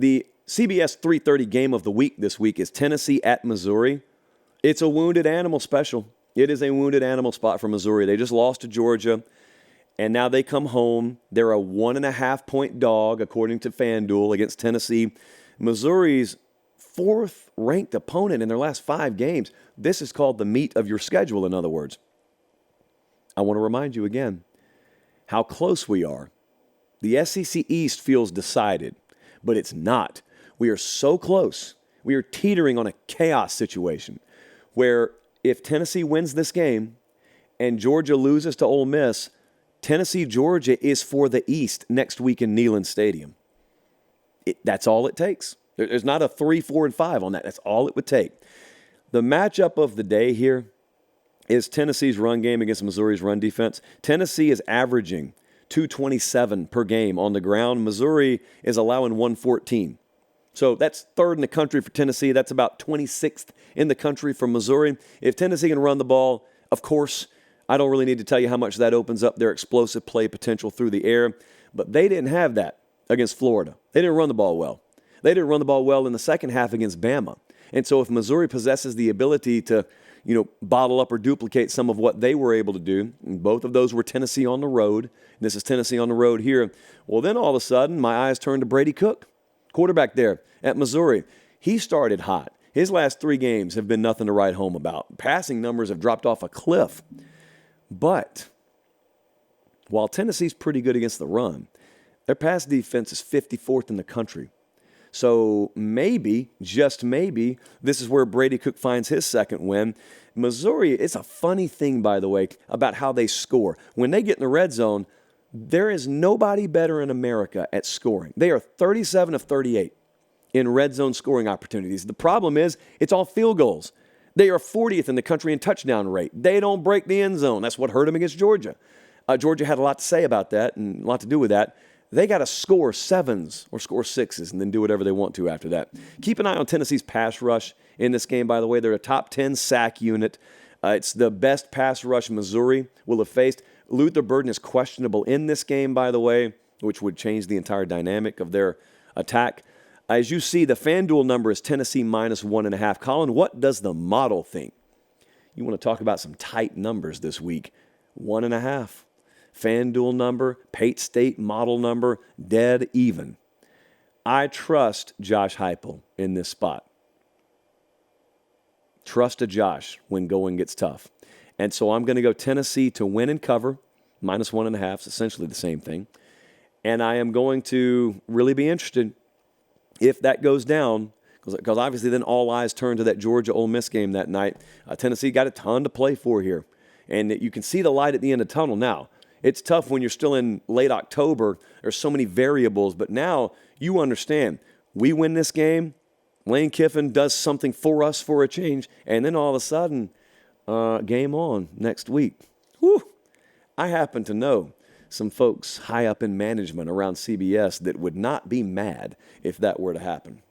The CBS 3:30 game of the week this week is Tennessee at Missouri. It's a wounded animal special. It is a wounded animal spot for Missouri. They just lost to Georgia, and now they come home. They're a 1.5-point dog, according to FanDuel, against Tennessee. Missouri's fourth-ranked opponent in their last 5 games. This is called the meat of your schedule, in other words. I want to remind you again how close we are. The SEC East feels decided, but it's not. We are so close. We are teetering on a chaos situation where if Tennessee wins this game and Georgia loses to Ole Miss, Tennessee-Georgia is for the East next week in Neyland Stadium. That's all it takes. There's not a 3, 4, and 5 on that. That's all it would take. The matchup of the day here is Tennessee's run game against Missouri's run defense. Tennessee is averaging 227 per game on the ground. Missouri is allowing 114. So that's third in the country for Tennessee. That's about 26th in the country for Missouri. If Tennessee can run the ball, of course, I don't really need to tell you how much that opens up their explosive play potential through the air. But they didn't have that against Florida. They didn't run the ball well. They didn't run the ball well in the second half against Bama. And so if Missouri possesses the ability to, bottle up or duplicate some of what they were able to do, and both of those were Tennessee on the road. This is Tennessee on the road here. Well, then all of a sudden, my eyes turned to Brady Cook, quarterback there at Missouri. He started hot. His last 3 games have been nothing to write home about. Passing numbers have dropped off a cliff. But while Tennessee's pretty good against the run, their pass defense is 54th in the country. So maybe, just maybe, this is where Brady Cook finds his second win. Missouri, it's a funny thing, by the way, about how they score. When they get in the red zone, there is nobody better in America at scoring. They are 37 of 38 in red zone scoring opportunities. The problem is it's all field goals. They are 40th in the country in touchdown rate. They don't break the end zone. That's what hurt them against Georgia. Georgia had a lot to say about that and a lot to do with that. They got to score 7s or score 6s and then do whatever they want to after that. Keep an eye on Tennessee's pass rush in this game, by the way. They're a top 10 sack unit. It's the best pass rush Missouri will have faced. Luther Burden is questionable in this game, by the way, which would change the entire dynamic of their attack. As you see, the FanDuel number is Tennessee minus 1.5. Colin, what does the model think? You want to talk about some tight numbers this week. 1.5. FanDuel number, Pate State model number, dead even. I trust Josh Heupel in this spot. Trust a Josh when going gets tough. And so I'm going to go Tennessee to win and cover, minus 1.5. It's essentially the same thing. And I am going to really be interested if that goes down, because obviously then all eyes turn to that Georgia-Ole Miss game that night. Tennessee got a ton to play for here. And you can see the light at the end of the tunnel now. It's tough when you're still in late October. There's so many variables. But now you understand. We win this game. Lane Kiffin does something for us for a change. And then all of a sudden, game on next week. Whew. I happen to know some folks high up in management around CBS that would not be mad if that were to happen.